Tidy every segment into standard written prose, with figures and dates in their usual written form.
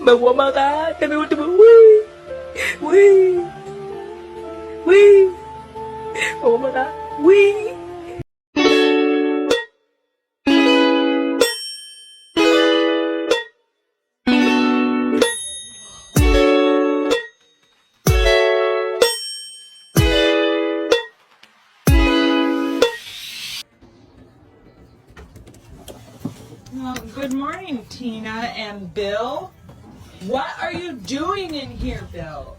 Me voy a matar, que mi último. Uy, uy, uy. Me voy a matar. Uy. Good morning, Tina and Bill. What are you doing in here, Bill?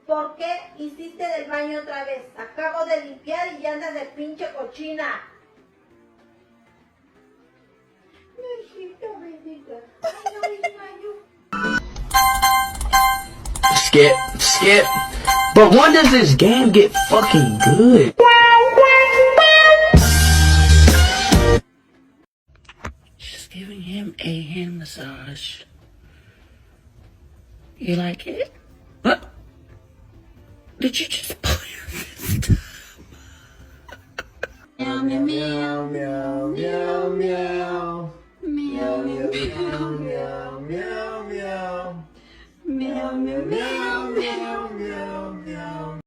¿Por qué hiciste del baño otra vez? Acabo de limpiar y ya andas de pinche cochina. Mijito, bebita. Ay, no, Skip, skip. But when does this game get fucking good? Just giving him a hand massage. You like it? What? Did you just pull your fist? Meow, meow, meow, meow, meow, meow. Meow, meow, meow, meow, meow, meow. Meow, meow, meow, meow, meow, meow.